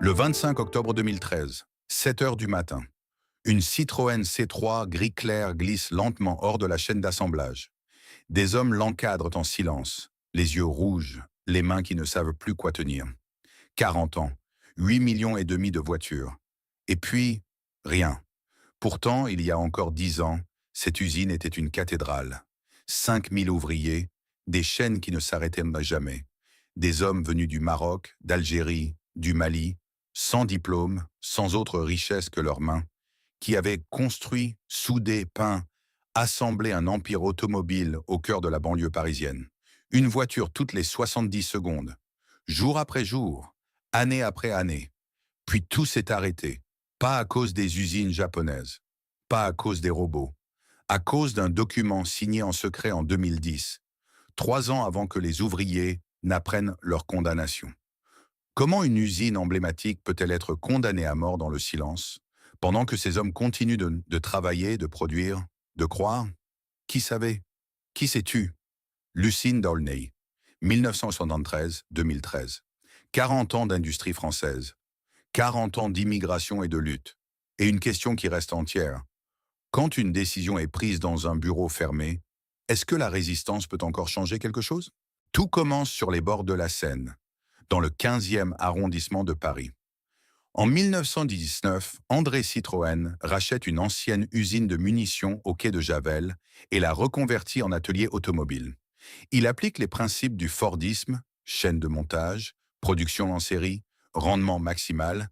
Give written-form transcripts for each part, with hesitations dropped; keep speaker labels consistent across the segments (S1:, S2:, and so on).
S1: Le 25 octobre 2013, 7 heures du matin, une Citroën C3 gris clair glisse lentement hors de la chaîne d'assemblage. Des hommes l'encadrent en silence, les yeux rouges, les mains qui ne savent plus quoi tenir. 40 ans, 8 millions et demi de voitures. Et puis, rien. Pourtant, il y a encore 10 ans, cette usine était une cathédrale. 5 000 ouvriers, des chaînes qui ne s'arrêtaient jamais. Des hommes venus du Maroc, d'Algérie, du Mali, sans diplôme, sans autre richesse que leurs mains, qui avaient construit, soudé, peint, assemblé un empire automobile au cœur de la banlieue parisienne. Une voiture toutes les 70 secondes, jour après jour, année après année. Puis tout s'est arrêté, pas à cause des usines japonaises, pas à cause des robots, à cause d'un document signé en secret en 2010, 3 ans avant que les ouvriers n'apprennent leur condamnation. Comment une usine emblématique peut-elle être condamnée à mort dans le silence, pendant que ces hommes continuent de travailler, de produire, de croire? Qui savait? Qui s'est tu? Lucine d'Aulnay, 1973-2013. 40 ans d'industrie française, 40 ans d'immigration et de lutte. Et une question qui reste entière. Quand une décision est prise dans un bureau fermé, est-ce que la résistance peut encore changer quelque chose? Tout commence sur les bords de la Seine, dans le 15e arrondissement de Paris. En 1919, André Citroën rachète une ancienne usine de munitions au quai de Javel et la reconvertit en atelier automobile. Il applique les principes du Fordisme, chaîne de montage, production en série, rendement maximal,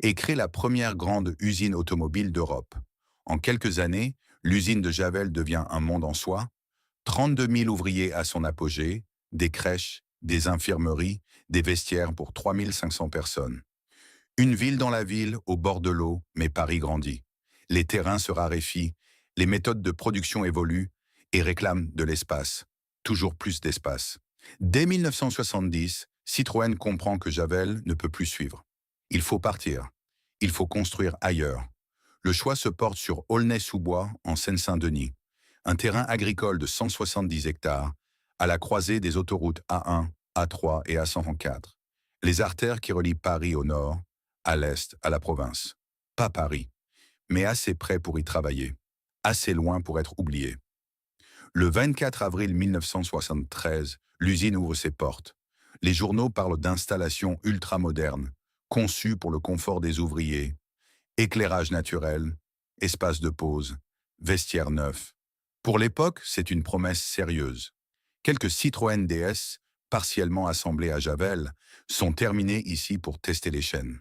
S1: et crée la première grande usine automobile d'Europe. En quelques années, l'usine de Javel devient un monde en soi, 32 000 ouvriers à son apogée, des crèches, des infirmeries, des vestiaires pour 3 500 personnes. Une ville dans la ville, au bord de l'eau, mais Paris grandit. Les terrains se raréfient, les méthodes de production évoluent et réclament de l'espace, toujours plus d'espace. Dès 1970, Citroën comprend que Javel ne peut plus suivre. Il faut partir. Il faut construire ailleurs. Le choix se porte sur Aulnay-sous-Bois, en Seine-Saint-Denis, un terrain agricole de 170 hectares, à la croisée des autoroutes A1, A3 et A104. Les artères qui relient Paris au nord, à l'est, à la province. Pas Paris, mais assez près pour y travailler, assez loin pour être oublié. Le 24 avril 1973, l'usine ouvre ses portes. Les journaux parlent d'installations ultramodernes, conçues pour le confort des ouvriers, éclairage naturel, espace de pause, vestiaire neuf. Pour l'époque, c'est une promesse sérieuse. Quelques Citroën DS, partiellement assemblés à Javel, sont terminés ici pour tester les chaînes.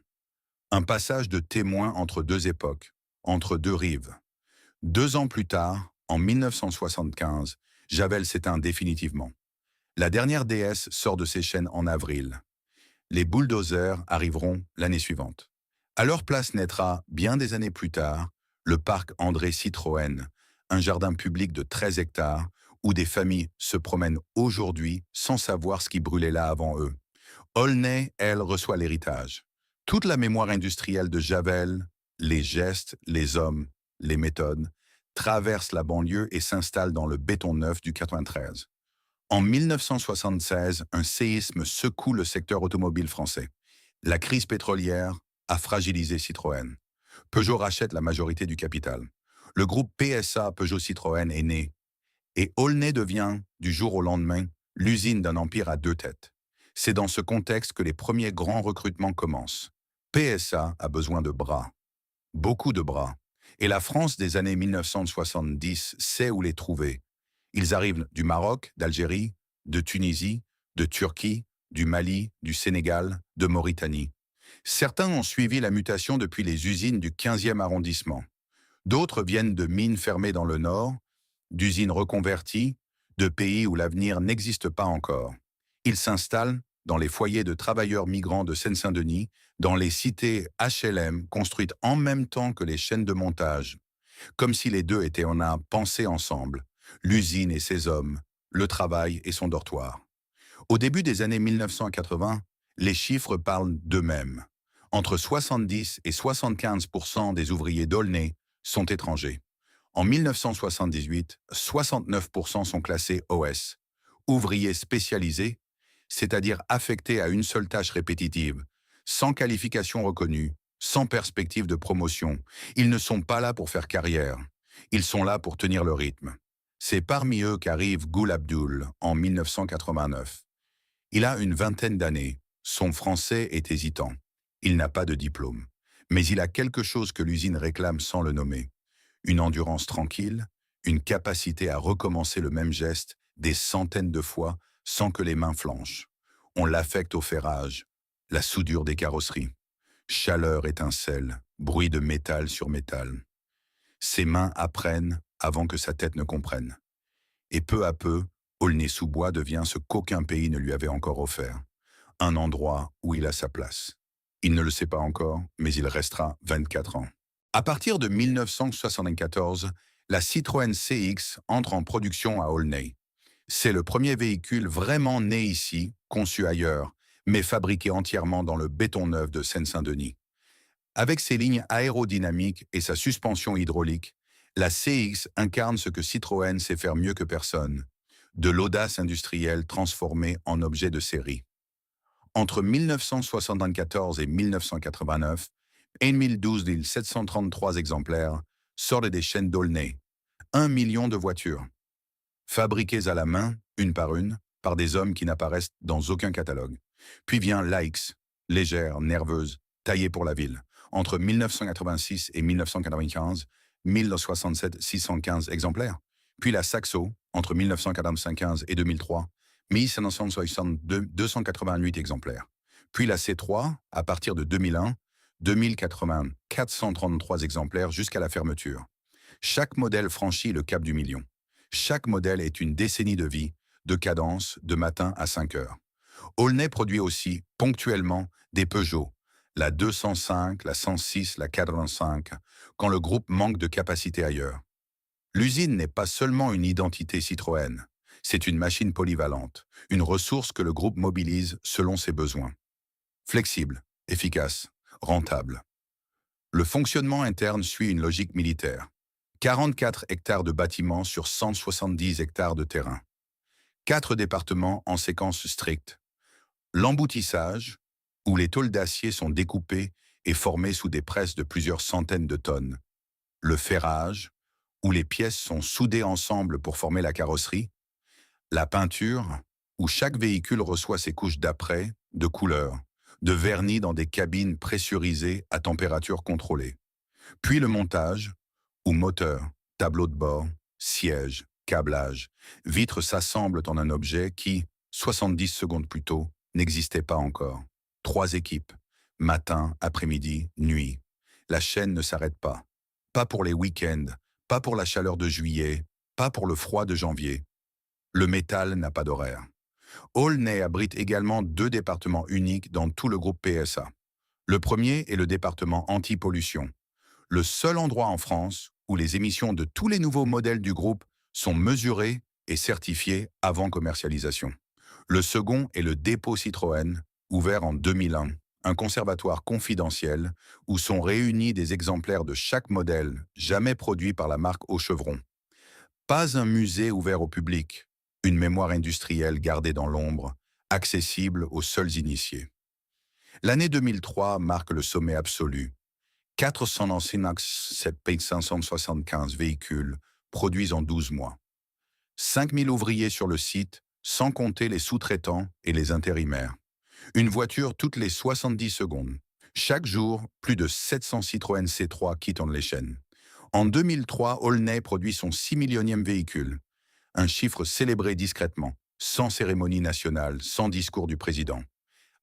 S1: Un passage de témoin entre deux époques, entre deux rives. 2 ans plus tard, en 1975, Javel s'éteint définitivement. La dernière DS sort de ses chaînes en avril. Les bulldozers arriveront l'année suivante. À leur place naîtra, bien des années plus tard, le parc André Citroën, un jardin public de 13 hectares où des familles se promènent aujourd'hui sans savoir ce qui brûlait là avant eux. Aulnay, elle, reçoit l'héritage. Toute la mémoire industrielle de Javel, les gestes, les hommes, les méthodes, traverse la banlieue et s'installe dans le béton neuf du 93. En 1976, un séisme secoue le secteur automobile français. La crise pétrolière a fragilisé Citroën. Peugeot rachète la majorité du capital. Le groupe PSA Peugeot-Citroën est né. Et Aulnay devient, du jour au lendemain, l'usine d'un empire à deux têtes. C'est dans ce contexte que les premiers grands recrutements commencent. PSA a besoin de bras. Beaucoup de bras. Et la France des années 1970 sait où les trouver. Ils arrivent du Maroc, d'Algérie, de Tunisie, de Turquie, du Mali, du Sénégal, de Mauritanie. Certains ont suivi la mutation depuis les usines du 15e arrondissement. D'autres viennent de mines fermées dans le nord, d'usines reconverties, de pays où l'avenir n'existe pas encore. Ils s'installent dans les foyers de travailleurs migrants de Seine-Saint-Denis, dans les cités HLM construites en même temps que les chaînes de montage, comme si les deux étaient en un pensé ensemble, l'usine et ses hommes, le travail et son dortoir. Au début des années 1980, les chiffres parlent d'eux-mêmes. Entre 70 et 75% des ouvriers d'Aulnay sont étrangers. En 1978, 69% sont classés OS, ouvriers spécialisés, c'est-à-dire affectés à une seule tâche répétitive, sans qualification reconnue, sans perspective de promotion. Ils ne sont pas là pour faire carrière. Ils sont là pour tenir le rythme. C'est parmi eux qu'arrive Gul Abdul en 1989. Il a une vingtaine d'années. Son français est hésitant. Il n'a pas de diplôme. Mais il a quelque chose que l'usine réclame sans le nommer. Une endurance tranquille, une capacité à recommencer le même geste des centaines de fois sans que les mains flanchent. On l'affecte au ferrage, la soudure des carrosseries. Chaleur, étincelle, bruit de métal sur métal. Ses mains apprennent avant que sa tête ne comprenne. Et peu à peu, Aulnay-sous-Bois devient ce qu'aucun pays ne lui avait encore offert. Un endroit où il a sa place. Il ne le sait pas encore, mais il restera 24 ans. À partir de 1974, la Citroën CX entre en production à Aulnay. C'est le premier véhicule vraiment né ici, conçu ailleurs, mais fabriqué entièrement dans le béton neuf de Seine-Saint-Denis. Avec ses lignes aérodynamiques et sa suspension hydraulique, la CX incarne ce que Citroën sait faire mieux que personne, de l'audace industrielle transformée en objet de série. Entre 1974 et 1989, 1012 733 exemplaires sortent des chaînes d'Aulnay, 1 million de voitures, fabriquées à la main, une par une, par des hommes qui n'apparaissent dans aucun catalogue. Puis vient l'AX, légère, nerveuse, taillée pour la ville. Entre 1986 et 1995, 1067 615 exemplaires. Puis la Saxo, entre 1995 et 2003, 1562 288 exemplaires. Puis la C3, à partir de 2001, 2080 433 exemplaires jusqu'à la fermeture. Chaque modèle franchit le cap du million. Chaque modèle est une décennie de vie, de cadence, de matin à 5 heures. Aulnay produit aussi, ponctuellement, des Peugeot, la 205, la 106, la 85, quand le groupe manque de capacité ailleurs. L'usine n'est pas seulement une identité Citroën, c'est une machine polyvalente, une ressource que le groupe mobilise selon ses besoins. Flexible, efficace, rentable. Le fonctionnement interne suit une logique militaire. 44 hectares de bâtiments sur 170 hectares de terrain. 4 départements en séquence stricte. L'emboutissage, où les tôles d'acier sont découpées et formées sous des presses de plusieurs centaines de tonnes. Le ferrage, où les pièces sont soudées ensemble pour former la carrosserie. La peinture, où chaque véhicule reçoit ses couches d'apprêt, de couleurs, de vernis dans des cabines pressurisées à température contrôlée. Puis le montage, où moteur, tableau de bord, siège, câblage, vitres s'assemblent en un objet qui, 70 secondes plus tôt, n'existait pas encore. 3 équipes, matin, après-midi, nuit. La chaîne ne s'arrête pas. Pas pour les week-ends, pas pour la chaleur de juillet, pas pour le froid de janvier. Le métal n'a pas d'horaire. Aulnay abrite également 2 départements uniques dans tout le groupe PSA. Le premier est le département anti-pollution, le seul endroit en France où les émissions de tous les nouveaux modèles du groupe sont mesurées et certifiées avant commercialisation. Le second est le dépôt Citroën, ouvert en 2001, un conservatoire confidentiel où sont réunis des exemplaires de chaque modèle jamais produit par la marque au chevron. Pas un musée ouvert au public, une mémoire industrielle gardée dans l'ombre, accessible aux seuls initiés. L'année 2003 marque le sommet absolu. 497 575 véhicules produits en 12 mois. 5000 ouvriers sur le site, sans compter les sous-traitants et les intérimaires. Une voiture toutes les 70 secondes. Chaque jour, plus de 700 Citroën C3 quittent les chaînes. En 2003, Aulnay produit son 6 millionième véhicule. Un chiffre célébré discrètement, sans cérémonie nationale, sans discours du président.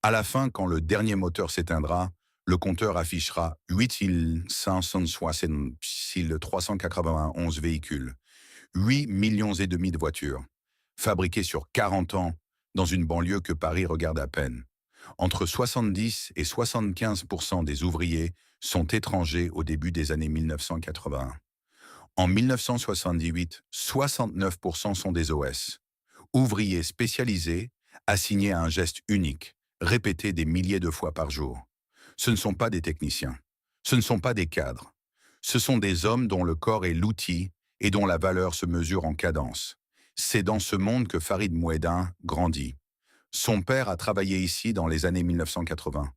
S1: À la fin, quand le dernier moteur s'éteindra, le compteur affichera 8 560 391 véhicules, 8 millions et demi de voitures, fabriquées sur 40 ans dans une banlieue que Paris regarde à peine. Entre 70 et 75% des ouvriers sont étrangers au début des années 1981. En 1978, 69% sont des OS, ouvriers spécialisés, assignés à un geste unique, répété des milliers de fois par jour. Ce ne sont pas des techniciens, ce ne sont pas des cadres, ce sont des hommes dont le corps est l'outil et dont la valeur se mesure en cadence. C'est dans ce monde que Farid Mouhedin grandit. Son père a travaillé ici dans les années 1980.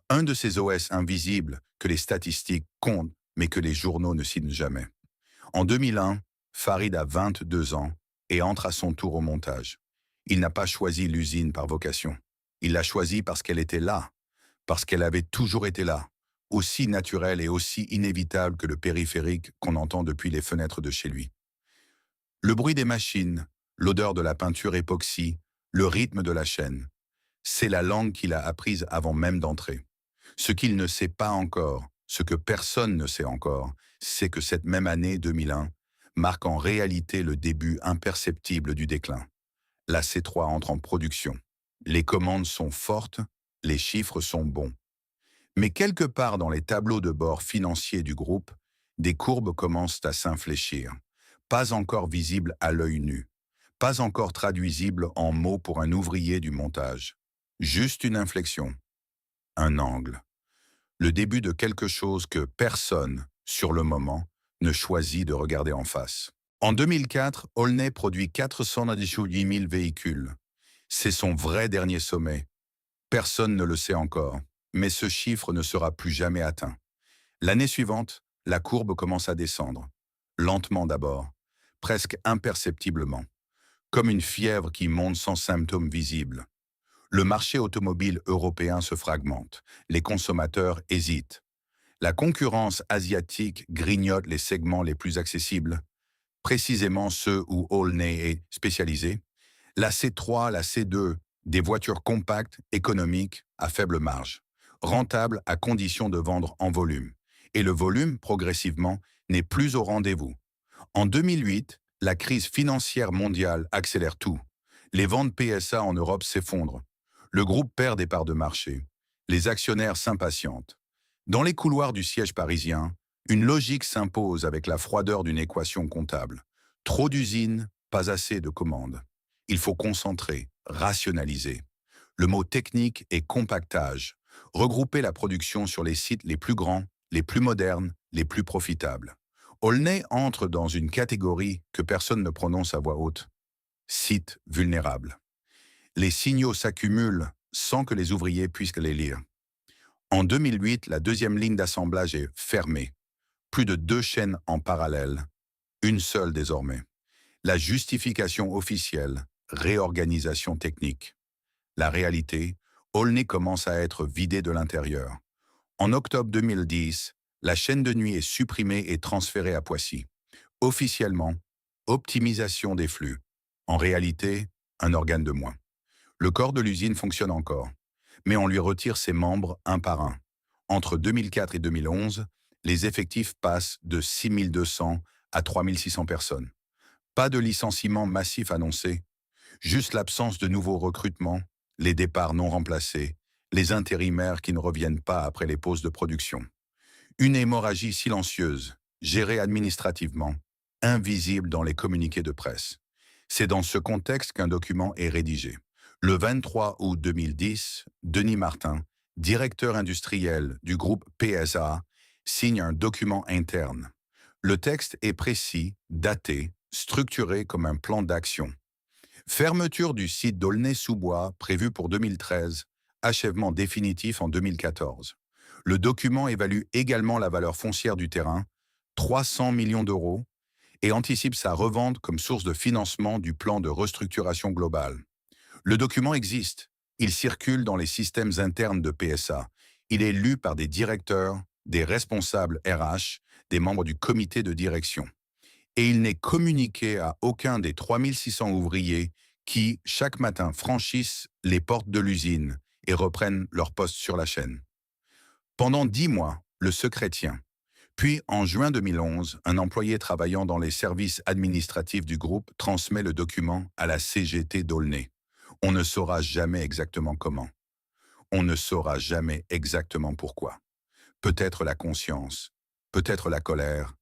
S1: Un de ces OS invisibles que les statistiques comptent, mais que les journaux ne citent jamais. En 2001, Farid a 22 ans et entre à son tour au montage. Il n'a pas choisi l'usine par vocation. Il l'a choisie parce qu'elle était là, parce qu'elle avait toujours été là, aussi naturelle et aussi inévitable que le périphérique qu'on entend depuis les fenêtres de chez lui. Le bruit des machines, l'odeur de la peinture époxy, le rythme de la chaîne, c'est la langue qu'il a apprise avant même d'entrer. Ce qu'il ne sait pas encore, ce que personne ne sait encore, c'est que cette même année 2001 marque en réalité le début imperceptible du déclin. La C3 entre en production. Les commandes sont fortes, les chiffres sont bons. Mais quelque part dans les tableaux de bord financiers du groupe, des courbes commencent à s'infléchir, pas encore visibles à l'œil nu, pas encore traduisibles en mots pour un ouvrier du montage. Juste une inflexion, un angle, le début de quelque chose que personne, sur le moment, ne choisit de regarder en face. En 2004, Olney produit 418 000 véhicules. C'est son vrai dernier sommet. Personne ne le sait encore, mais ce chiffre ne sera plus jamais atteint. L'année suivante, la courbe commence à descendre. Lentement d'abord, presque imperceptiblement, comme une fièvre qui monte sans symptômes visibles. Le marché automobile européen se fragmente. Les consommateurs hésitent. La concurrence asiatique grignote les segments les plus accessibles, précisément ceux où Olney est spécialisé. La C3, la C2, des voitures compactes, économiques, à faible marge, rentables à condition de vendre en volume. Et le volume, progressivement, n'est plus au rendez-vous. En 2008, la crise financière mondiale accélère tout. Les ventes PSA en Europe s'effondrent. Le groupe perd des parts de marché. Les actionnaires s'impatientent. Dans les couloirs du siège parisien, une logique s'impose avec la froideur d'une équation comptable. Trop d'usines, pas assez de commandes. Il faut concentrer, rationaliser. Le mot technique est compactage. Regrouper la production sur les sites les plus grands, les plus modernes, les plus profitables. Olney entre dans une catégorie que personne ne prononce à voix haute. Sites vulnérables. Les signaux s'accumulent sans que les ouvriers puissent les lire. En 2008, la deuxième ligne d'assemblage est fermée. Plus de 2 chaînes en parallèle, une seule désormais. La justification officielle, réorganisation technique. La réalité, Olney commence à être vidé de l'intérieur. En octobre 2010, la chaîne de nuit est supprimée et transférée à Poissy. Officiellement, optimisation des flux. En réalité, un organe de moins. Le corps de l'usine fonctionne encore, mais on lui retire ses membres un par un. Entre 2004 et 2011, les effectifs passent de 6200 à 3600 personnes. Pas de licenciement massif annoncé, juste l'absence de nouveaux recrutements, les départs non remplacés, les intérimaires qui ne reviennent pas après les pauses de production. Une hémorragie silencieuse, gérée administrativement, invisible dans les communiqués de presse. C'est dans ce contexte qu'un document est rédigé. Le 23 août 2010, Denis Martin, directeur industriel du groupe PSA, signe un document interne. Le texte est précis, daté, structuré comme un plan d'action. Fermeture du site d'Aulnay-sous-Bois prévu pour 2013, achèvement définitif en 2014. Le document évalue également la valeur foncière du terrain, 300 millions d'euros, et anticipe sa revente comme source de financement du plan de restructuration globale. Le document existe. Il circule dans les systèmes internes de PSA. Il est lu par des directeurs, des responsables RH, des membres du comité de direction. Et il n'est communiqué à aucun des 3600 ouvriers qui, chaque matin, franchissent les portes de l'usine et reprennent leur poste sur la chaîne. Pendant 10 mois, le secret tient. Puis, en juin 2011, un employé travaillant dans les services administratifs du groupe transmet le document à la CGT d'Aulnay. On ne saura jamais exactement comment. On ne saura jamais exactement pourquoi. Peut-être la conscience, peut-être la colère,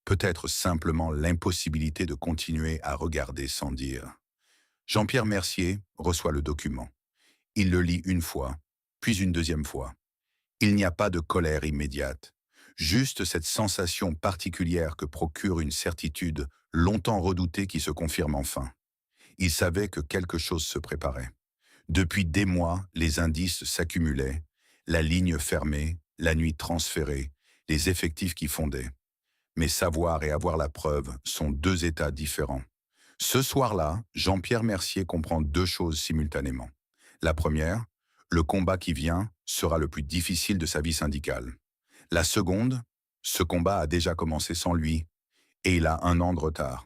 S1: peut-être simplement l'impossibilité de continuer à regarder sans dire. Jean-Pierre Mercier reçoit le document. Il le lit une fois, puis une deuxième fois. Il n'y a pas de colère immédiate, juste cette sensation particulière que procure une certitude longtemps redoutée qui se confirme enfin. Il savait que quelque chose se préparait. Depuis des mois, les indices s'accumulaient, La ligne fermée, la nuit transférée, les effectifs qui fondaient. Mais savoir et avoir la preuve sont deux états différents. Ce soir-là, Jean-Pierre Mercier comprend deux choses simultanément. La première, le combat qui vient sera le plus difficile de sa vie syndicale. La seconde, ce combat a déjà commencé sans lui et il a 1 an de retard.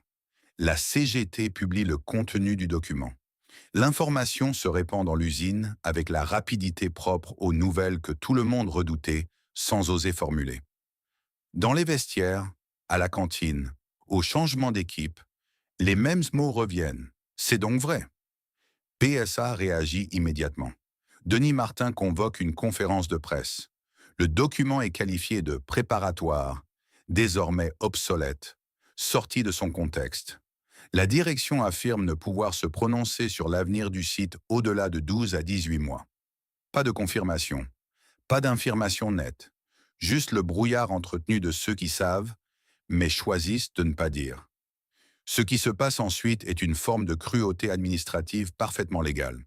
S1: La CGT publie le contenu du document. L'information se répand dans l'usine avec la rapidité propre aux nouvelles que tout le monde redoutait sans oser formuler. Dans les vestiaires, à la cantine, au changement d'équipe, les mêmes mots reviennent. C'est donc vrai. PSA réagit immédiatement. Denis Martin convoque une conférence de presse. Le document est qualifié de préparatoire, désormais obsolète, sorti de son contexte. La direction affirme ne pouvoir se prononcer sur l'avenir du site au-delà de 12 à 18 mois. Pas de confirmation, pas d'information nette, juste le brouillard entretenu de ceux qui savent, mais choisissent de ne pas dire. Ce qui se passe ensuite est une forme de cruauté administrative parfaitement légale.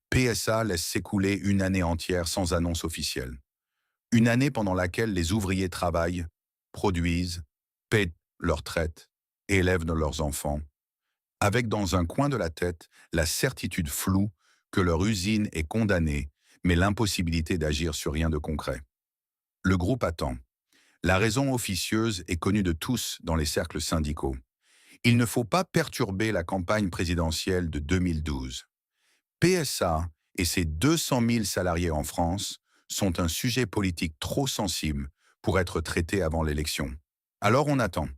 S1: PSA laisse s'écouler une année entière sans annonce officielle. Une année pendant laquelle les ouvriers travaillent, produisent, paient leurs traites et élèvent leurs enfants, avec dans un coin de la tête la certitude floue que leur usine est condamnée, mais l'impossibilité d'agir sur rien de concret. Le groupe attend. La raison officieuse est connue de tous dans les cercles syndicaux. Il ne faut pas perturber la campagne présidentielle de 2012. PSA et ses 200 000 salariés en France sont un sujet politique trop sensible pour être traité avant l'élection. Alors on attend.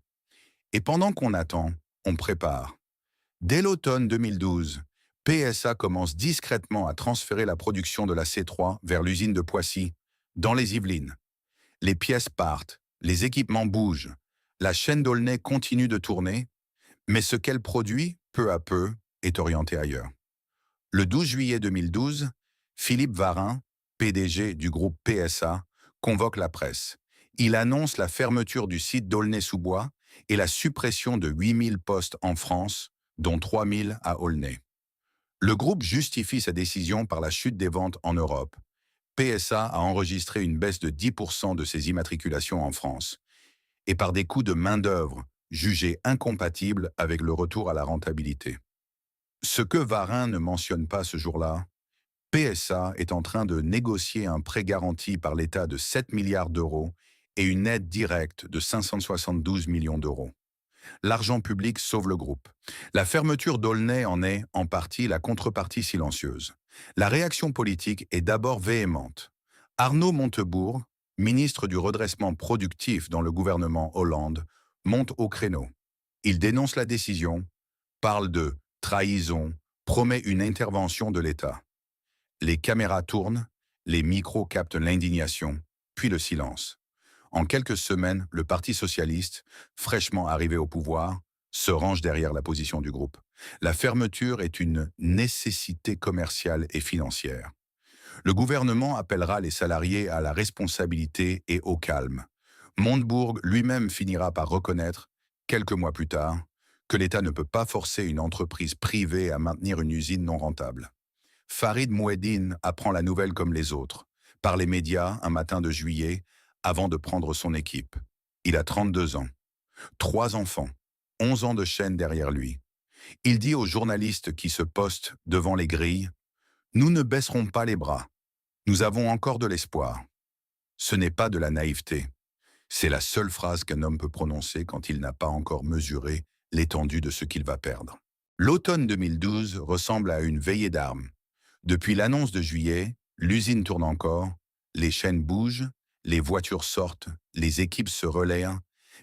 S1: Et pendant qu'on attend, on prépare. Dès l'automne 2012, PSA commence discrètement à transférer la production de la C3 vers l'usine de Poissy, dans les Yvelines. Les pièces partent, les équipements bougent, la chaîne d'Aulnay continue de tourner, mais ce qu'elle produit, peu à peu, est orienté ailleurs. Le 12 juillet 2012, Philippe Varin, PDG du groupe PSA, convoque la presse. Il annonce la fermeture du site d'Aulnay-sous-Bois et la suppression de 8 000 postes en France, dont 3 000 à Aulnay. Le groupe justifie sa décision par la chute des ventes en Europe. PSA a enregistré une baisse de 10% de ses immatriculations en France et par des coûts de main-d'œuvre jugés incompatibles avec le retour à la rentabilité. Ce que Varin ne mentionne pas ce jour-là, PSA est en train de négocier un prêt garanti par l'État de 7 milliards d'euros et une aide directe de 572 millions d'euros. L'argent public sauve le groupe. La fermeture d'Aulnay en est, en partie, la contrepartie silencieuse. La réaction politique est d'abord véhémente. Arnaud Montebourg, ministre du redressement productif dans le gouvernement Hollande, monte au créneau. Il dénonce la décision, parle de trahison, promet une intervention de l'État. Les caméras tournent, les micros captent l'indignation, puis le silence. En quelques semaines, le Parti socialiste, fraîchement arrivé au pouvoir, se range derrière la position du groupe. La fermeture est une nécessité commerciale et financière. Le gouvernement appellera les salariés à la responsabilité et au calme. Montebourg lui-même finira par reconnaître, quelques mois plus tard, que l'État ne peut pas forcer une entreprise privée à maintenir une usine non rentable. Farid Mouhedine apprend la nouvelle comme les autres, par les médias un matin de juillet, avant de prendre son équipe. Il a 32 ans, 3 enfants, 11 ans de chaîne derrière lui. Il dit aux journalistes qui se postent devant les grilles « Nous ne baisserons pas les bras. Nous avons encore de l'espoir. » Ce n'est pas de la naïveté. C'est la seule phrase qu'un homme peut prononcer quand il n'a pas encore mesuré l'étendue de ce qu'il va perdre. L'automne 2012 ressemble à une veillée d'armes. Depuis l'annonce de juillet, l'usine tourne encore, les chaînes bougent, les voitures sortent, les équipes se relaient,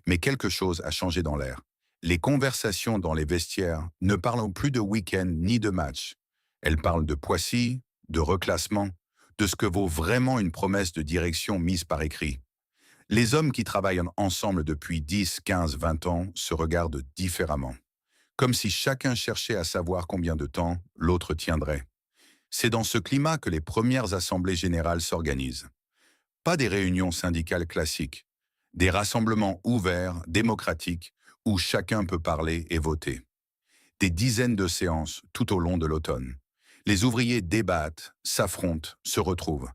S1: mais quelque chose a changé dans l'air. Les conversations dans les vestiaires ne parlent plus de week-end ni de match. Elles parlent de Poissy, de reclassement, de ce que vaut vraiment une promesse de direction mise par écrit. Les hommes qui travaillent ensemble depuis 10, 15, 20 ans se regardent différemment, comme si chacun cherchait à savoir combien de temps l'autre tiendrait. C'est dans ce climat que les premières assemblées générales s'organisent. Pas des réunions syndicales classiques, des rassemblements ouverts, démocratiques, où chacun peut parler et voter. Des dizaines de séances tout au long de l'automne. Les ouvriers débattent, s'affrontent, se retrouvent.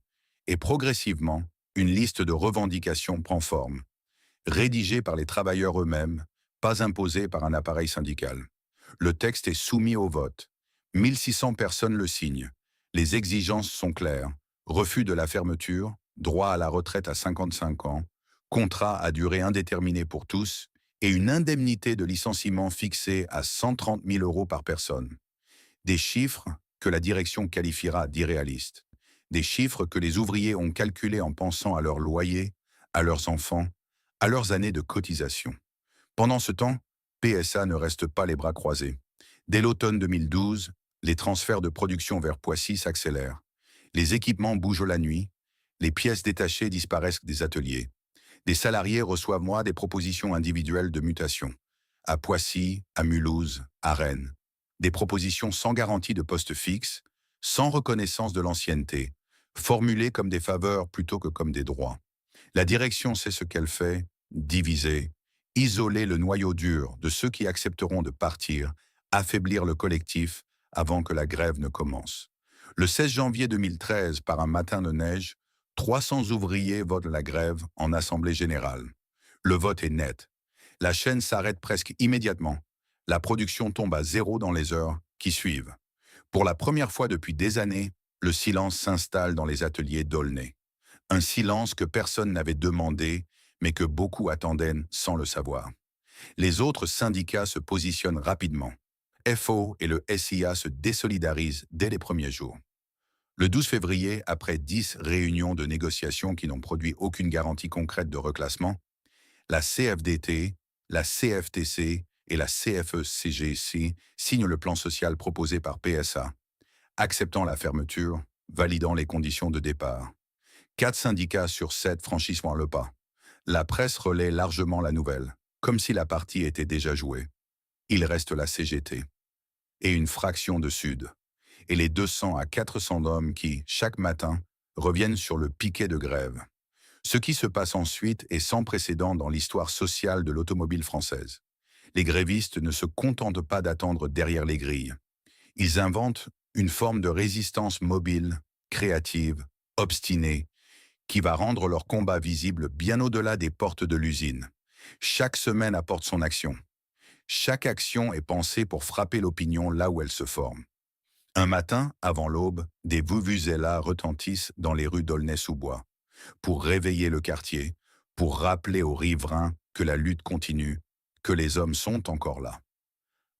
S1: Et progressivement, une liste de revendications prend forme, rédigée par les travailleurs eux-mêmes, pas imposée par un appareil syndical. Le texte est soumis au vote. 1600 personnes le signent. Les exigences sont claires. Refus de la fermeture, droit à la retraite à 55 ans, contrat à durée indéterminée pour tous et une indemnité de licenciement fixée à 130 000 euros par personne. Des chiffres que la direction qualifiera d'irréalistes. Des chiffres que les ouvriers ont calculés en pensant à leur loyer, à leurs enfants, à leurs années de cotisation. Pendant ce temps, PSA ne reste pas les bras croisés. Dès l'automne 2012, les transferts de production vers Poissy s'accélèrent. Les équipements bougent la nuit, les pièces détachées disparaissent des ateliers. Des salariés reçoivent des propositions individuelles de mutation. À Poissy, à Mulhouse, à Rennes. Des propositions sans garantie de poste fixe, sans reconnaissance de l'ancienneté, formulées comme des faveurs plutôt que comme des droits. La direction sait ce qu'elle fait, diviser, isoler le noyau dur de ceux qui accepteront de partir, affaiblir le collectif avant que la grève ne commence. Le 16 janvier 2013, par un matin de neige, 300 ouvriers votent la grève en assemblée générale. Le vote est net. La chaîne s'arrête presque immédiatement. La production tombe à zéro dans les heures qui suivent. Pour la première fois depuis des années, le silence s'installe dans les ateliers d'Aulnay. Un silence que personne n'avait demandé, mais que beaucoup attendaient sans le savoir. Les autres syndicats se positionnent rapidement. FO et le SIA se désolidarisent dès les premiers jours. Le 12 février, après 10 réunions de négociations qui n'ont produit aucune garantie concrète de reclassement, la CFDT, la CFTC et la CFE-CGC signent le plan social proposé par PSA, acceptant la fermeture, validant les conditions de départ. 4 syndicats sur 7 franchissant le pas. La presse relaie largement la nouvelle, comme si la partie était déjà jouée. Il reste la CGT et une fraction de Sud, et les 200 à 400 hommes qui, chaque matin, reviennent sur le piquet de grève. Ce qui se passe ensuite est sans précédent dans l'histoire sociale de l'automobile française. Les grévistes ne se contentent pas d'attendre derrière les grilles. Ils inventent une forme de résistance mobile, créative, obstinée, qui va rendre leur combat visible bien au-delà des portes de l'usine. Chaque semaine apporte son action. Chaque action est pensée pour frapper l'opinion là où elle se forme. Un matin, avant l'aube, des vuvuzelas retentissent dans les rues d'Aulnay-sous-Bois, pour réveiller le quartier, pour rappeler aux riverains que la lutte continue, que les hommes sont encore là.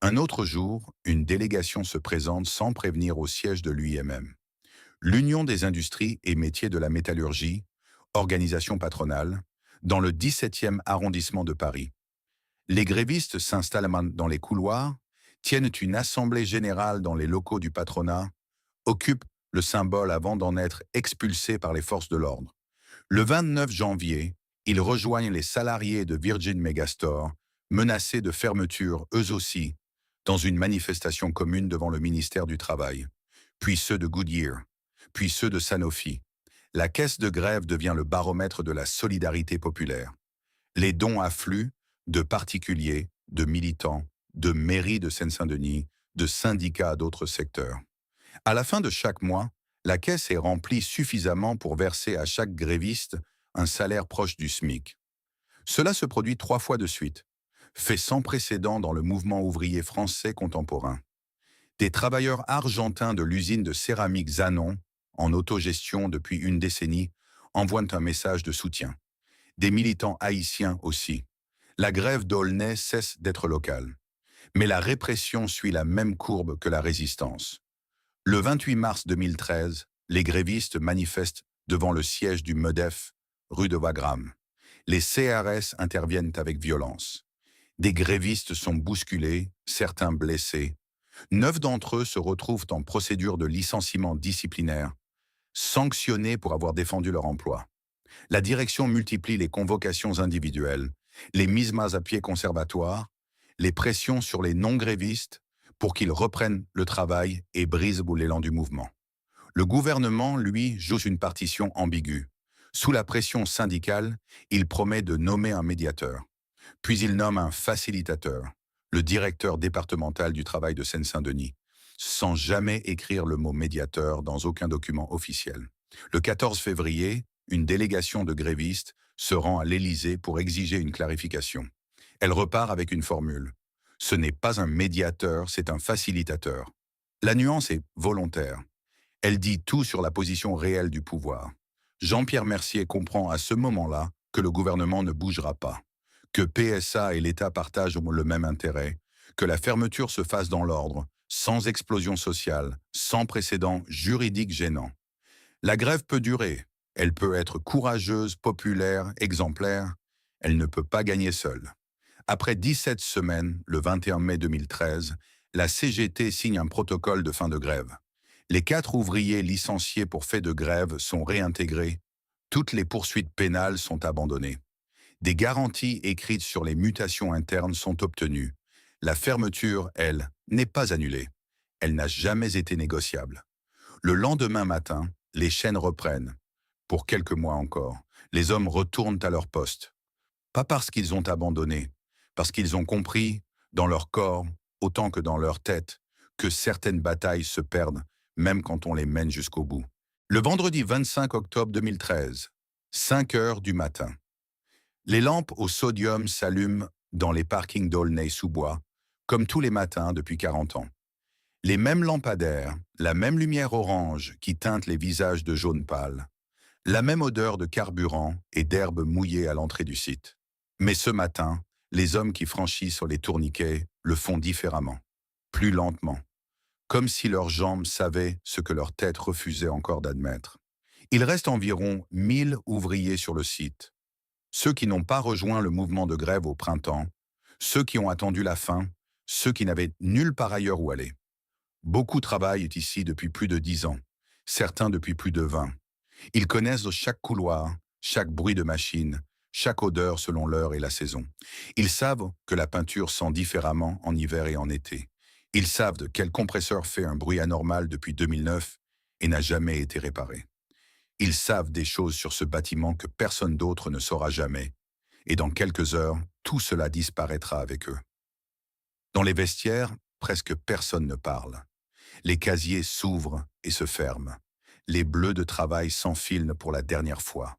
S1: Un autre jour, une délégation se présente sans prévenir au siège de l'UIMM. L'Union des industries et métiers de la métallurgie, organisation patronale, dans le 17e arrondissement de Paris. Les grévistes s'installent dans les couloirs, tiennent une assemblée générale dans les locaux du patronat, occupent le symbole avant d'en être expulsés par les forces de l'ordre. Le 29 janvier, ils rejoignent les salariés de Virgin Megastore, menacés de fermeture eux aussi, dans une manifestation commune devant le ministère du Travail, puis ceux de Goodyear, puis ceux de Sanofi. La caisse de grève devient le baromètre de la solidarité populaire. Les dons affluent de particuliers, de militants, de mairies de Seine-Saint-Denis, de syndicats d'autres secteurs. À la fin de chaque mois, la caisse est remplie suffisamment pour verser à chaque gréviste un salaire proche du SMIC. Cela se produit 3 fois de suite, fait sans précédent dans le mouvement ouvrier français contemporain. Des travailleurs argentins de l'usine de céramique Zanon, en autogestion depuis une décennie, envoient un message de soutien. Des militants haïtiens aussi. La grève d'Aulnay cesse d'être locale. Mais la répression suit la même courbe que la résistance. Le 28 mars 2013, les grévistes manifestent devant le siège du MEDEF, rue de Wagram. Les CRS interviennent avec violence. Des grévistes sont bousculés, certains blessés. 9 d'entre eux se retrouvent en procédure de licenciement disciplinaire, sanctionnés pour avoir défendu leur emploi. La direction multiplie les convocations individuelles, les mises à pied conservatoires, les pressions sur les non-grévistes pour qu'ils reprennent le travail et brisent l'élan du mouvement. Le gouvernement, lui, joue une partition ambiguë. Sous la pression syndicale, il promet de nommer un médiateur. Puis il nomme un facilitateur, le directeur départemental du travail de Seine-Saint-Denis, sans jamais écrire le mot médiateur dans aucun document officiel. Le 14 février, une délégation de grévistes se rend à l'Élysée pour exiger une clarification. Elle repart avec une formule. Ce n'est pas un médiateur, c'est un facilitateur. La nuance est volontaire. Elle dit tout sur la position réelle du pouvoir. Jean-Pierre Mercier comprend à ce moment-là que le gouvernement ne bougera pas, que PSA et l'État partagent le même intérêt, que la fermeture se fasse dans l'ordre, sans explosion sociale, sans précédent juridique gênant. La grève peut durer, elle peut être courageuse, populaire, exemplaire, elle ne peut pas gagner seule. Après 17 semaines, le 21 mai 2013, la CGT signe un protocole de fin de grève. Les 4 ouvriers licenciés pour fait de grève sont réintégrés. Toutes les poursuites pénales sont abandonnées. Des garanties écrites sur les mutations internes sont obtenues. La fermeture, elle, n'est pas annulée. Elle n'a jamais été négociable. Le lendemain matin, les chaînes reprennent. Pour quelques mois encore, les hommes retournent à leur poste. Pas parce qu'ils ont abandonné, parce qu'ils ont compris, dans leur corps, autant que dans leur tête, que certaines batailles se perdent, même quand on les mène jusqu'au bout. Le vendredi 25 octobre 2013, 5 heures du matin. Les lampes au sodium s'allument dans les parkings d'Aulnay-sous-Bois, comme tous les matins depuis 40 ans. Les mêmes lampadaires, la même lumière orange qui teinte les visages de jaune pâle, la même odeur de carburant et d'herbe mouillée à l'entrée du site. Mais ce matin, les hommes qui franchissent les tourniquets le font différemment, plus lentement, comme si leurs jambes savaient ce que leur tête refusait encore d'admettre. Il reste environ 1000 ouvriers sur le site. Ceux qui n'ont pas rejoint le mouvement de grève au printemps, ceux qui ont attendu la fin, ceux qui n'avaient nulle part ailleurs où aller. Beaucoup travaillent ici depuis plus de 10 ans, certains depuis plus de 20. Ils connaissent chaque couloir, chaque bruit de machine, chaque odeur selon l'heure et la saison. Ils savent que la peinture sent différemment en hiver et en été. Ils savent de quel compresseur fait un bruit anormal depuis 2009 et n'a jamais été réparé. Ils savent des choses sur ce bâtiment que personne d'autre ne saura jamais. Et dans quelques heures, tout cela disparaîtra avec eux. Dans les vestiaires, presque personne ne parle. Les casiers s'ouvrent et se ferment. Les bleus de travail s'enfilent pour la dernière fois.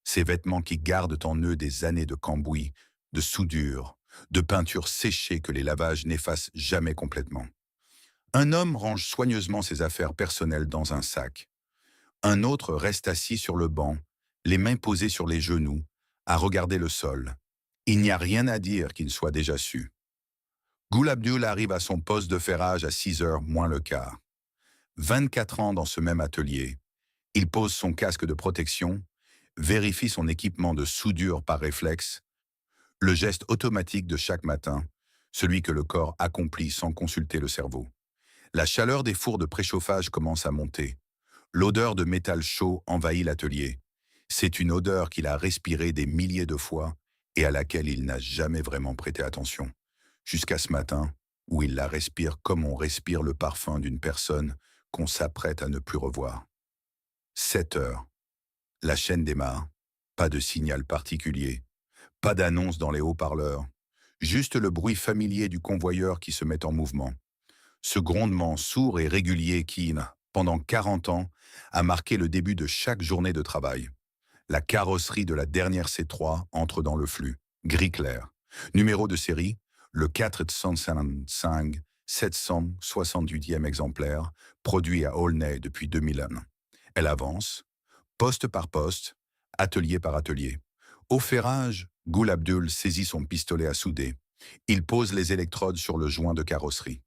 S1: Ces vêtements qui gardent en eux des années de cambouis, de soudure, de peinture séchée que les lavages n'effacent jamais complètement. Un homme range soigneusement ses affaires personnelles dans un sac. Un autre reste assis sur le banc, les mains posées sur les genoux, à regarder le sol. Il n'y a rien à dire qui ne soit déjà su. Gul Abdul arrive à son poste de ferrage à 6 heures moins le quart. 24 ans dans ce même atelier. Il pose son casque de protection, vérifie son équipement de soudure par réflexe, le geste automatique de chaque matin, celui que le corps accomplit sans consulter le cerveau. La chaleur des fours de préchauffage commence à monter. L'odeur de métal chaud envahit l'atelier. C'est une odeur qu'il a respirée des milliers de fois et à laquelle il n'a jamais vraiment prêté attention. Jusqu'à ce matin, où il la respire comme on respire le parfum d'une personne qu'on s'apprête à ne plus revoir. 7 heures. La chaîne démarre. Pas de signal particulier. Pas d'annonce dans les haut-parleurs. Juste le bruit familier du convoyeur qui se met en mouvement. Ce grondement sourd et régulier qui, pendant 40 ans, a marqué le début de chaque journée de travail. La carrosserie de la dernière C3 entre dans le flux. Gris clair. Numéro de série, le 455 768e exemplaire, produit à Aulnay depuis 2001. Elle avance, poste par poste, atelier par atelier. Au ferrage, Gul Abdul saisit son pistolet à souder. Il pose les électrodes sur le joint de carrosserie.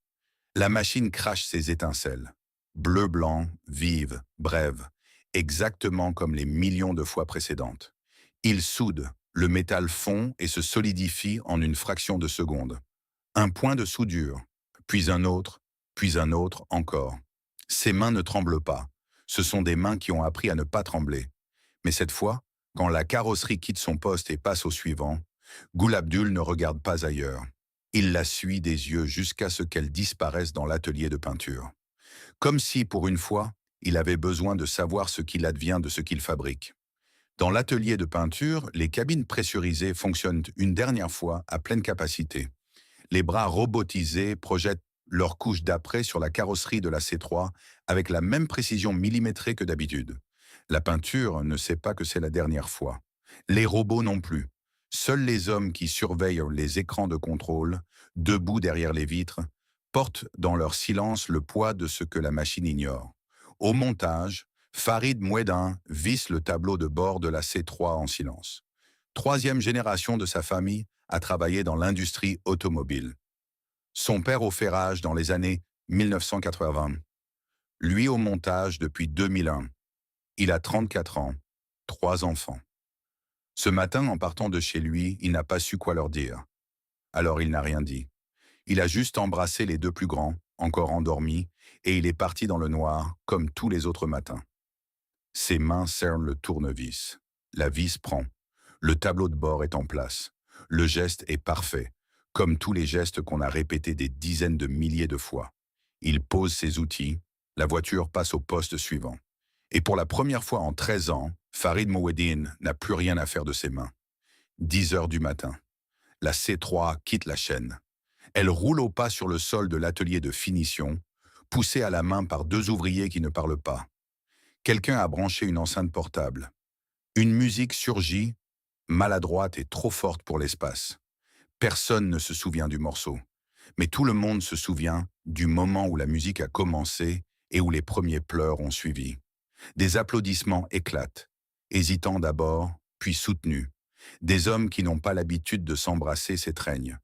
S1: La machine crache ses étincelles. Bleu-blanc, vive, brève, exactement comme les millions de fois précédentes. Il soude, le métal fond et se solidifie en une fraction de seconde. Un point de soudure, puis un autre encore. Ses mains ne tremblent pas. Ce sont des mains qui ont appris à ne pas trembler. Mais cette fois, quand la carrosserie quitte son poste et passe au suivant, Gul Abdul ne regarde pas ailleurs. Il la suit des yeux jusqu'à ce qu'elle disparaisse dans l'atelier de peinture. Comme si, pour une fois, il avait besoin de savoir ce qu'il advient de ce qu'il fabrique. Dans l'atelier de peinture, les cabines pressurisées fonctionnent une dernière fois à pleine capacité. Les bras robotisés projettent leur couche d'après sur la carrosserie de la C3 avec la même précision millimétrée que d'habitude. La peinture ne sait pas que c'est la dernière fois. Les robots non plus. Seuls les hommes qui surveillent les écrans de contrôle, debout derrière les vitres, portent dans leur silence le poids de ce que la machine ignore. Au montage, Farid Mouedin visse le tableau de bord de la C3 en silence. Troisième génération de sa famille a travaillé dans l'industrie automobile. Son père au ferrage dans les années 1980. Lui au montage depuis 2001. Il a 34 ans, 3 enfants. Ce matin, en partant de chez lui, il n'a pas su quoi leur dire. Alors il n'a rien dit. Il a juste embrassé les deux plus grands, encore endormis, et il est parti dans le noir, comme tous les autres matins. Ses mains cernent le tournevis. La vis prend. Le tableau de bord est en place. Le geste est parfait, comme tous les gestes qu'on a répétés des dizaines de milliers de fois. Il pose ses outils. La voiture passe au poste suivant. Et pour la première fois en 13 ans, Farid Mouedine n'a plus rien à faire de ses mains. 10 heures du matin. La C3 quitte la chaîne. Elle roule au pas sur le sol de l'atelier de finition, poussée à la main par deux ouvriers qui ne parlent pas. Quelqu'un a branché une enceinte portable. Une musique surgit, maladroite et trop forte pour l'espace. Personne ne se souvient du morceau. Mais tout le monde se souvient du moment où la musique a commencé et où les premiers pleurs ont suivi. Des applaudissements éclatent, hésitants d'abord, puis soutenus. Des hommes qui n'ont pas l'habitude de s'embrasser s'étreignent.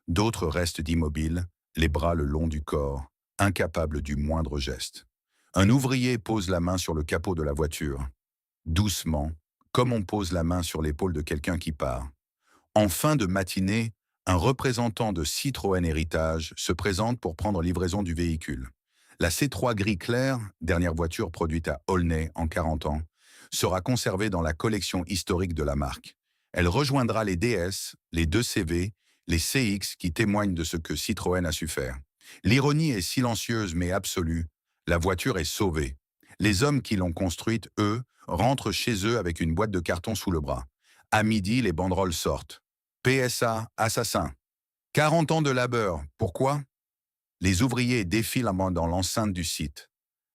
S1: D'autres restent immobiles, les bras le long du corps, incapables du moindre geste. Un ouvrier pose la main sur le capot de la voiture, doucement, comme on pose la main sur l'épaule de quelqu'un qui part. En fin de matinée, un représentant de Citroën Héritage se présente pour prendre livraison du véhicule. La C3 gris clair, dernière voiture produite à Aulnay en 40 ans, sera conservée dans la collection historique de la marque. Elle rejoindra les DS, les 2CV, les CX qui témoignent de ce que Citroën a su faire. L'ironie est silencieuse mais absolue. La voiture est sauvée. Les hommes qui l'ont construite, eux, rentrent chez eux avec une boîte de carton sous le bras. À midi, les banderoles sortent. PSA, assassin. 40 ans de labeur. Pourquoi? Les ouvriers défilent dans l'enceinte du site.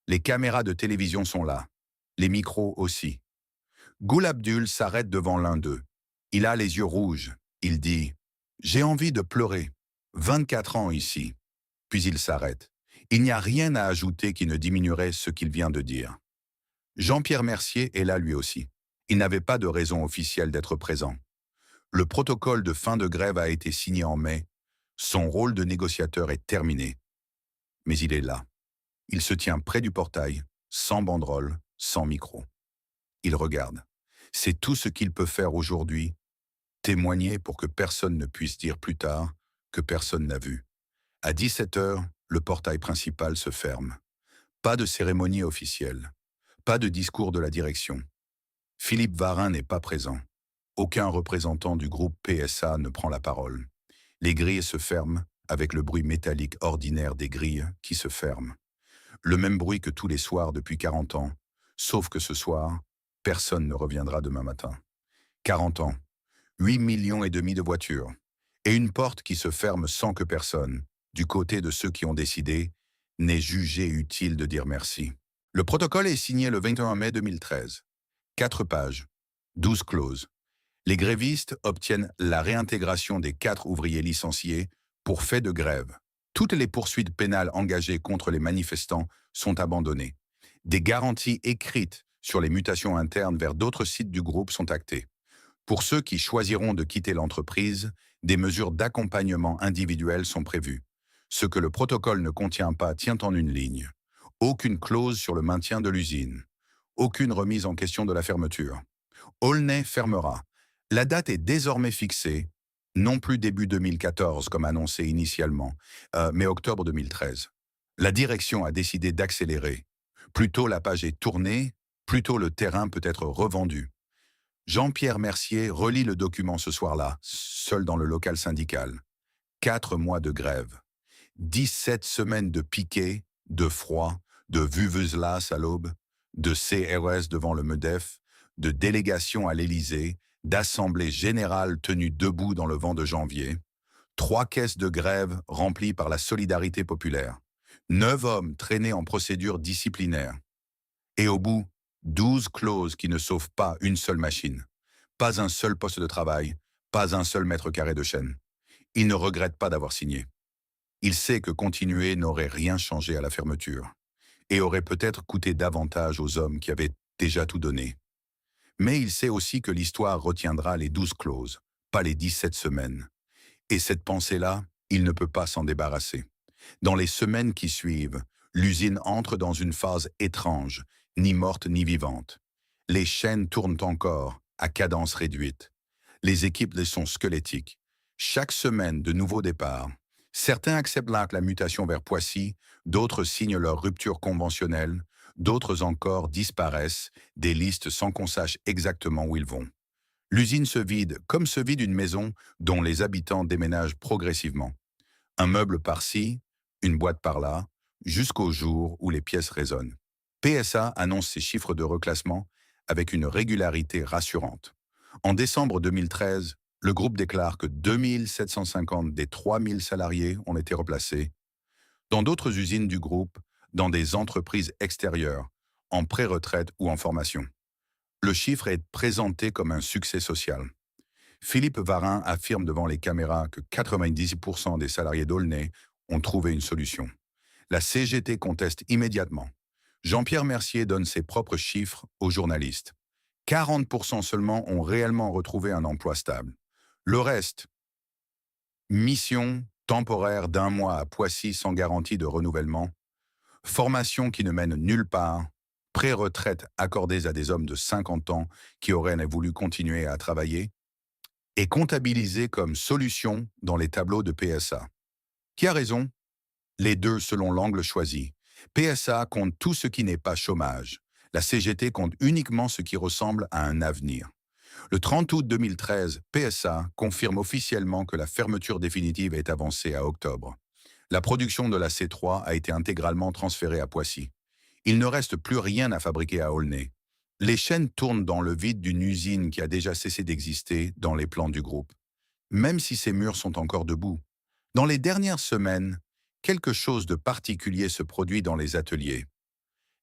S1: Les caméras de télévision sont là. Les micros aussi. Goul Abdul s'arrête devant l'un d'eux. Il a les yeux rouges. Il dit « J'ai envie de pleurer. 24 ans ici. » Puis il s'arrête. Il n'y a rien à ajouter qui ne diminuerait ce qu'il vient de dire. Jean-Pierre Mercier est là lui aussi. Il n'avait pas de raison officielle d'être présent. Le protocole de fin de grève a été signé en mai. Son rôle de négociateur est terminé. Mais il est là. Il se tient près du portail, sans banderole, sans micro. Il regarde. C'est tout ce qu'il peut faire aujourd'hui, témoigner pour que personne ne puisse dire plus tard que personne n'a vu. À 17 heures, le portail principal se ferme. Pas de cérémonie officielle. Pas de discours de la direction. Philippe Varin n'est pas présent. Aucun représentant du groupe PSA ne prend la parole. Les grilles se ferment avec le bruit métallique ordinaire des grilles qui se ferment. Le même bruit que tous les soirs depuis 40 ans, sauf que ce soir, personne ne reviendra demain matin. 40 ans, 8,5 millions de voitures, et une porte qui se ferme sans que personne, du côté de ceux qui ont décidé, n'ait jugé utile de dire merci. Le protocole est signé le 21 mai 2013. 4 pages, 12 clauses. Les grévistes obtiennent la réintégration des 4 ouvriers licenciés pour fait de grève. Toutes les poursuites pénales engagées contre les manifestants sont abandonnées. Des garanties écrites sur les mutations internes vers d'autres sites du groupe sont actées. Pour ceux qui choisiront de quitter l'entreprise, des mesures d'accompagnement individuel sont prévues. Ce que le protocole ne contient pas tient en une ligne. Aucune clause sur le maintien de l'usine. Aucune remise en question de la fermeture. Aulnay fermera. La date est désormais fixée, non plus début 2014 comme annoncé initialement, mais octobre 2013. La direction a décidé d'accélérer. Plus tôt la page est tournée, plus tôt le terrain peut être revendu. Jean-Pierre Mercier relit le document ce soir-là, seul dans le local syndical. 4 mois de grève. 17 semaines de piquets, de froid, de vuvuzelas à l'aube, de CRS devant le MEDEF, de délégations à l'Élysée, d'assemblées générales tenues debout dans le vent de janvier, 3 caisses de grève remplies par la solidarité populaire, 9 hommes traînés en procédure disciplinaire. Et au bout, 12 clauses qui ne sauvent pas une seule machine. Pas un seul poste de travail, pas un seul mètre carré de chaîne. Il ne regrette pas d'avoir signé. Il sait que continuer n'aurait rien changé à la fermeture et aurait peut-être coûté davantage aux hommes qui avaient déjà tout donné. Mais il sait aussi que l'histoire retiendra les 12 clauses, pas les 17 semaines. Et cette pensée-là, il ne peut pas s'en débarrasser. Dans les semaines qui suivent, l'usine entre dans une phase étrange, ni morte ni vivante. Les chaînes tournent encore, à cadence réduite. Les équipes les sont squelettiques. Chaque semaine, de nouveaux départs. Certains acceptent la mutation vers Poissy, d'autres signent leur rupture conventionnelle, d'autres encore disparaissent des listes sans qu'on sache exactement où ils vont. L'usine se vide comme se vide une maison dont les habitants déménagent progressivement. Un meuble par-ci, une boîte par-là, jusqu'au jour où les pièces résonnent. PSA annonce ses chiffres de reclassement avec une régularité rassurante. En décembre 2013, le groupe déclare que 2750 des 3000 salariés ont été replacés dans d'autres usines du groupe, dans des entreprises extérieures, en pré-retraite ou en formation. Le chiffre est présenté comme un succès social. Philippe Varin affirme devant les caméras que 90% des salariés d'Aulnay ont trouvé une solution. La CGT conteste immédiatement. Jean-Pierre Mercier donne ses propres chiffres aux journalistes. 40% seulement ont réellement retrouvé un emploi stable. Le reste, mission temporaire d'1 mois à Poissy sans garantie de renouvellement, formation qui ne mène nulle part, pré-retraite accordée à des hommes de 50 ans qui auraient voulu continuer à travailler, est comptabilisée comme solution dans les tableaux de PSA. Qui a raison? Les deux selon l'angle choisi. PSA compte tout ce qui n'est pas chômage. La CGT compte uniquement ce qui ressemble à un avenir. Le 30 août 2013, PSA confirme officiellement que la fermeture définitive est avancée à octobre. La production de la C3 a été intégralement transférée à Poissy. Il ne reste plus rien à fabriquer à Aulnay. Les chaînes tournent dans le vide d'une usine qui a déjà cessé d'exister dans les plans du groupe, même si ses murs sont encore debout. Dans les dernières semaines, quelque chose de particulier se produit dans les ateliers.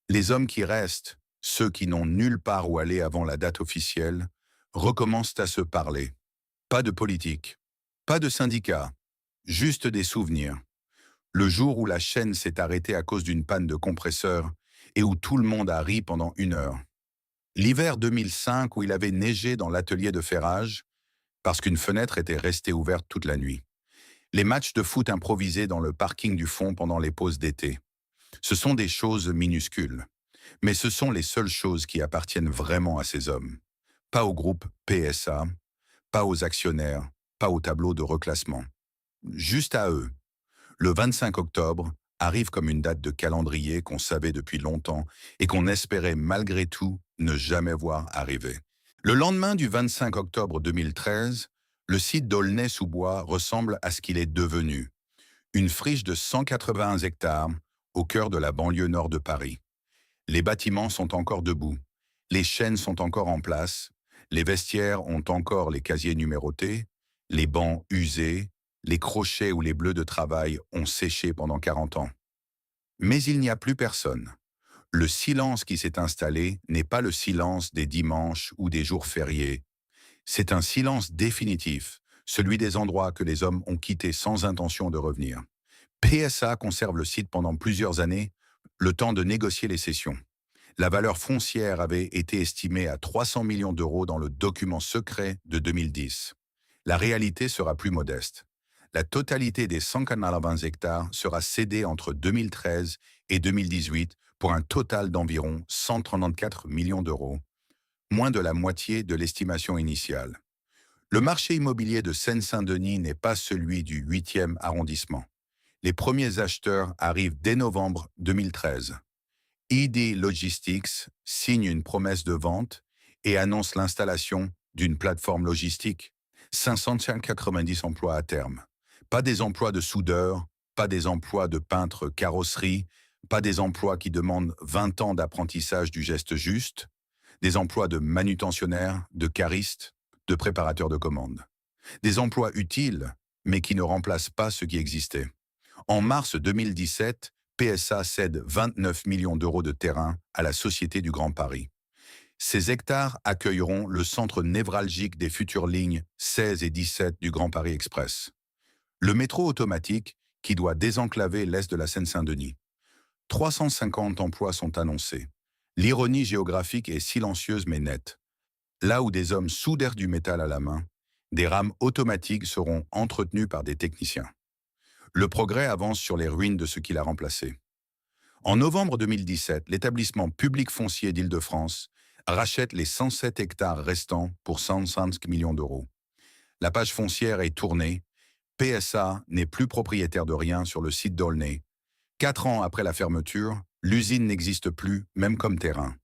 S1: Les hommes qui restent, ceux qui n'ont nulle part où aller avant la date officielle, recommencent à se parler. Pas de politique, pas de syndicat, juste des souvenirs. Le jour où la chaîne s'est arrêtée à cause d'une panne de compresseur et où tout le monde a ri pendant 1 heure. L'hiver 2005 où il avait neigé dans l'atelier de ferrage parce qu'une fenêtre était restée ouverte toute la nuit. Les matchs de foot improvisés dans le parking du fond pendant les pauses d'été. Ce sont des choses minuscules, mais ce sont les seules choses qui appartiennent vraiment à ces hommes. Pas au groupe PSA, pas aux actionnaires, pas au tableau de reclassement. Juste à eux. Le 25 octobre arrive comme une date de calendrier qu'on savait depuis longtemps et qu'on espérait malgré tout ne jamais voir arriver. Le lendemain du 25 octobre 2013, le site d'Aulnay-sous-Bois ressemble à ce qu'il est devenu. Une friche de 181 hectares au cœur de la banlieue nord de Paris. Les bâtiments sont encore debout, les chaînes sont encore en place, les vestiaires ont encore les casiers numérotés, les bancs usés, les crochets ou les bleus de travail ont séché pendant 40 ans. Mais il n'y a plus personne. Le silence qui s'est installé n'est pas le silence des dimanches ou des jours fériés. C'est un silence définitif, celui des endroits que les hommes ont quittés sans intention de revenir. PSA conserve le site pendant plusieurs années, le temps de négocier les cessions. La valeur foncière avait été estimée à 300 millions d'euros dans le document secret de 2010. La réalité sera plus modeste. La totalité des 180 hectares sera cédée entre 2013 et 2018 pour un total d'environ 134 millions d'euros, moins de la moitié de l'estimation initiale. Le marché immobilier de Seine-Saint-Denis n'est pas celui du 8e arrondissement. Les premiers acheteurs arrivent dès novembre 2013. ED Logistics signe une promesse de vente et annonce l'installation d'une plateforme logistique. 590 emplois à terme. Pas des emplois de soudeurs, pas des emplois de peintres carrosserie, pas des emplois qui demandent 20 ans d'apprentissage du geste juste, des emplois de manutentionnaires, de caristes, de préparateurs de commandes. Des emplois utiles, mais qui ne remplacent pas ceux qui existaient. En mars 2017, PSA cède 29 millions d'euros de terrain à la Société du Grand Paris. Ces hectares accueilleront le centre névralgique des futures lignes 16 et 17 du Grand Paris Express. Le métro automatique qui doit désenclaver l'est de la Seine-Saint-Denis. 350 emplois sont annoncés. L'ironie géographique est silencieuse mais nette. Là où des hommes soudèrent du métal à la main, des rames automatiques seront entretenues par des techniciens. Le progrès avance sur les ruines de ce qui l'a remplacé. En novembre 2017, l'établissement public foncier d'Île-de-France rachète les 107 hectares restants pour 105 millions d'euros. La page foncière est tournée. PSA n'est plus propriétaire de rien sur le site d'Aulnay. 4 ans après la fermeture, l'usine n'existe plus, même comme terrain.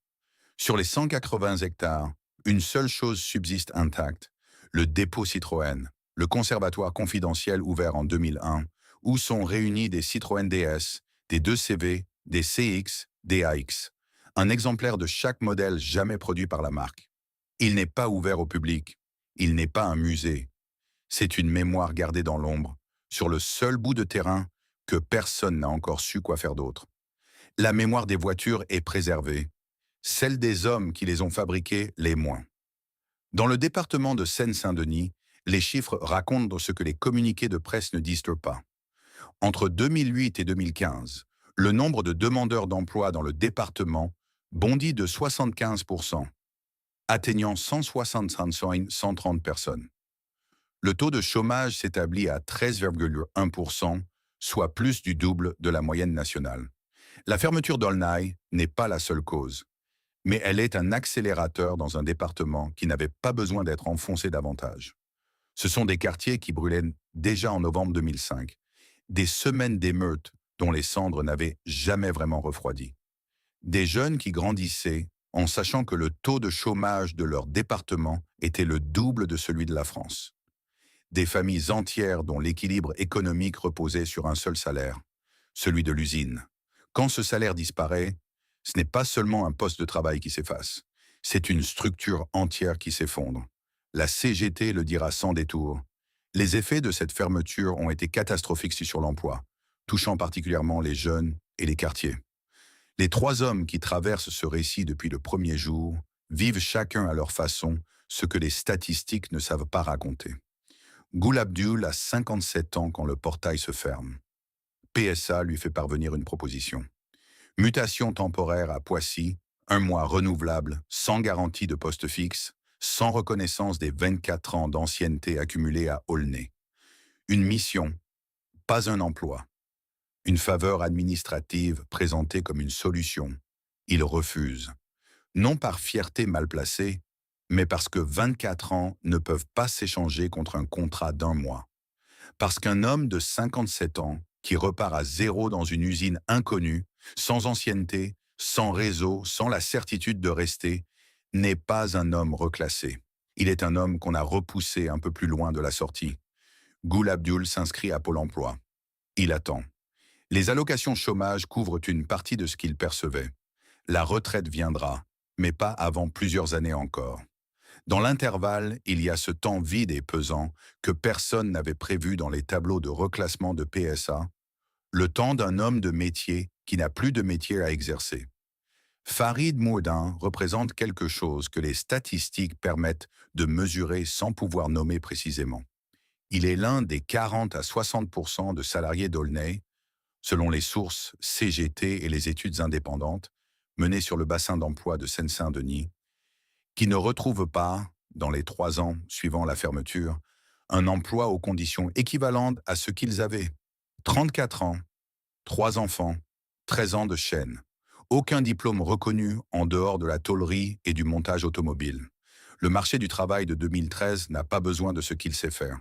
S1: Sur les 180 hectares, une seule chose subsiste intacte, le dépôt Citroën, le conservatoire confidentiel ouvert en 2001, où sont réunis des Citroën DS, des 2CV, des CX, des AX. Un exemplaire de chaque modèle jamais produit par la marque. Il n'est pas ouvert au public. Il n'est pas un musée. C'est une mémoire gardée dans l'ombre, sur le seul bout de terrain que personne n'a encore su quoi faire d'autre. La mémoire des voitures est préservée. Celle des hommes qui les ont fabriquées l'est moins. Dans le département de Seine-Saint-Denis, les chiffres racontent ce que les communiqués de presse ne disent pas. Entre 2008 et 2015, le nombre de demandeurs d'emploi dans le département bondit de 75%, atteignant 130 personnes. Le taux de chômage s'établit à 13,1%, soit plus du double de la moyenne nationale. La fermeture d'Aulnay n'est pas la seule cause, mais elle est un accélérateur dans un département qui n'avait pas besoin d'être enfoncé davantage. Ce sont des quartiers qui brûlaient déjà en novembre 2005, des semaines d'émeutes dont les cendres n'avaient jamais vraiment refroidi. Des jeunes qui grandissaient en sachant que le taux de chômage de leur département était le double de celui de la France. Des familles entières dont l'équilibre économique reposait sur un seul salaire, celui de l'usine. Quand ce salaire disparaît, ce n'est pas seulement un poste de travail qui s'efface, c'est une structure entière qui s'effondre. La CGT le dira sans détour. Les effets de cette fermeture ont été catastrophiques sur l'emploi, touchant particulièrement les jeunes et les quartiers. Les 3 hommes qui traversent ce récit depuis le premier jour vivent chacun à leur façon ce que les statistiques ne savent pas raconter. Gul Abdul a 57 ans quand le portail se ferme. PSA lui fait parvenir une proposition. Mutation temporaire à Poissy, 1 mois renouvelable, sans garantie de poste fixe, sans reconnaissance des 24 ans d'ancienneté accumulés à Aulnay. Une mission, pas un emploi. Une faveur administrative présentée comme une solution. Il refuse. Non par fierté mal placée, mais parce que 24 ans ne peuvent pas s'échanger contre un contrat d'1 mois. Parce qu'un homme de 57 ans, qui repart à zéro dans une usine inconnue, sans ancienneté, sans réseau, sans la certitude de rester, n'est pas un homme reclassé. Il est un homme qu'on a repoussé un peu plus loin de la sortie. Gul Abdul s'inscrit à Pôle emploi. Il attend. Les allocations chômage couvrent une partie de ce qu'il percevait. La retraite viendra, mais pas avant plusieurs années encore. Dans l'intervalle, il y a ce temps vide et pesant que personne n'avait prévu dans les tableaux de reclassement de PSA, le temps d'un homme de métier qui n'a plus de métier à exercer. Farid Mourdin représente quelque chose que les statistiques permettent de mesurer sans pouvoir nommer précisément. Il est l'un des 40 à 60% de salariés d'Aulnay, selon les sources CGT et les études indépendantes menées sur le bassin d'emploi de Seine-Saint-Denis, qui ne retrouvent pas, dans les 3 ans suivant la fermeture, un emploi aux conditions équivalentes à ce qu'ils avaient. 34 ans, 3 enfants, 13 ans de chaîne. Aucun diplôme reconnu en dehors de la tôlerie et du montage automobile. Le marché du travail de 2013 n'a pas besoin de ce qu'il sait faire.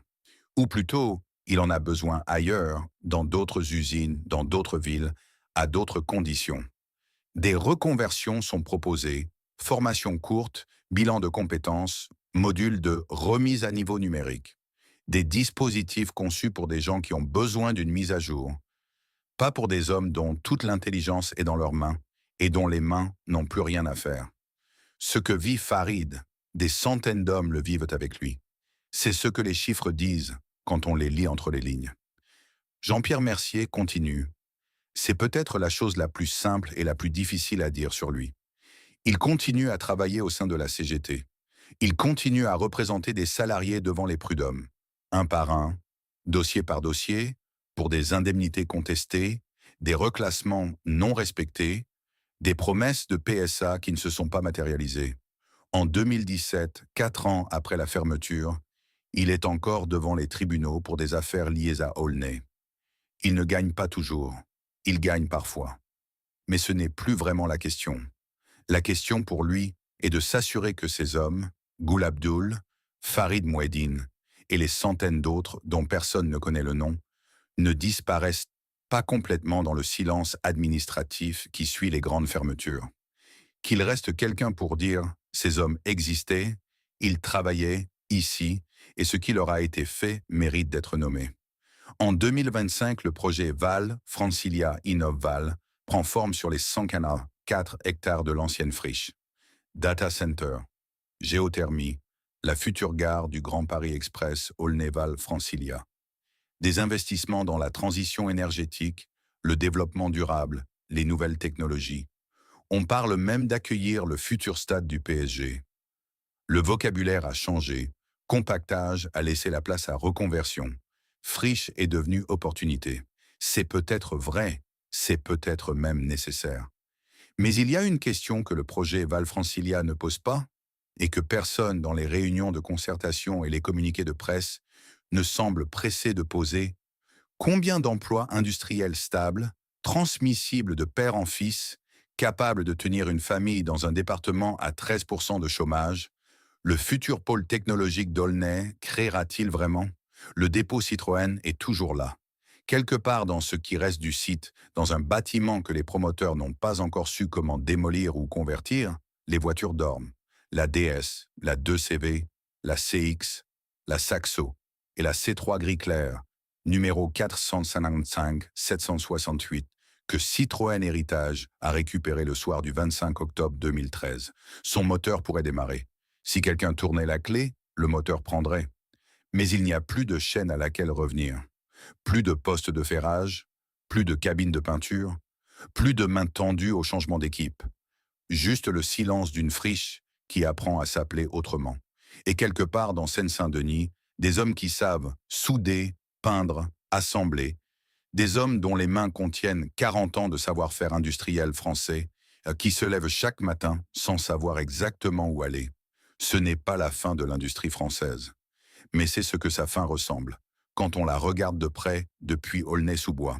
S1: Ou plutôt, il en a besoin ailleurs, dans d'autres usines, dans d'autres villes, à d'autres conditions. Des reconversions sont proposées, formation courte, bilan de compétences, module de remise à niveau numérique. Des dispositifs conçus pour des gens qui ont besoin d'une mise à jour, pas pour des hommes dont toute l'intelligence est dans leurs mains et dont les mains n'ont plus rien à faire. Ce que vit Farid, des centaines d'hommes le vivent avec lui. C'est ce que les chiffres disent quand on les lit entre les lignes. Jean-Pierre Mercier continue. C'est peut-être la chose la plus simple et la plus difficile à dire sur lui. Il continue à travailler au sein de la CGT. Il continue à représenter des salariés devant les prud'hommes, un par un, dossier par dossier, pour des indemnités contestées, des reclassements non respectés, des promesses de PSA qui ne se sont pas matérialisées. En 2017, 4 ans après la fermeture, il est encore devant les tribunaux pour des affaires liées à Aulnay. Il ne gagne pas toujours, il gagne parfois. Mais ce n'est plus vraiment la question. La question pour lui est de s'assurer que ces hommes, Ghoul Abdul, Farid Mouhedine et les centaines d'autres dont personne ne connaît le nom, ne disparaissent pas complètement dans le silence administratif qui suit les grandes fermetures. Qu'il reste quelqu'un pour dire ces hommes existaient, ils travaillaient ici, et ce qui leur a été fait mérite d'être nommé. En 2025, le projet VAL, Francilia InnovVal, prend forme sur les 104 hectares de l'ancienne friche. Data Center, géothermie, la future gare du Grand Paris Express Aulnay-Val-Francilia. Des investissements dans la transition énergétique, le développement durable, les nouvelles technologies. On parle même d'accueillir le futur stade du PSG. Le vocabulaire a changé, compactage a laissé la place à reconversion. Friche est devenue opportunité. C'est peut-être vrai, c'est peut-être même nécessaire. Mais il y a une question que le projet Val-Francilia ne pose pas, et que personne dans les réunions de concertation et les communiqués de presse ne semble pressé de poser. Combien d'emplois industriels stables, transmissibles de père en fils, capables de tenir une famille dans un département à 13% de chômage, le futur pôle technologique d'Aulnay créera-t-il vraiment? Le dépôt Citroën est toujours là. Quelque part dans ce qui reste du site, dans un bâtiment que les promoteurs n'ont pas encore su comment démolir ou convertir, les voitures dorment. La DS, la 2CV, la CX, la Saxo et la C3 gris clair, numéro 455-768, que Citroën Héritage a récupéré le soir du 25 octobre 2013. Son moteur pourrait démarrer. Si quelqu'un tournait la clé, le moteur prendrait. Mais il n'y a plus de chaîne à laquelle revenir. Plus de postes de ferrage, plus de cabines de peinture, plus de mains tendues au changement d'équipe. Juste le silence d'une friche qui apprend à s'appeler autrement. Et quelque part dans Seine-Saint-Denis, des hommes qui savent souder, peindre, assembler, des hommes dont les mains contiennent 40 ans de savoir-faire industriel français, qui se lèvent chaque matin sans savoir exactement où aller. Ce n'est pas la fin de l'industrie française, mais c'est ce que sa fin ressemble, quand on la regarde de près depuis Aulnay-sous-Bois.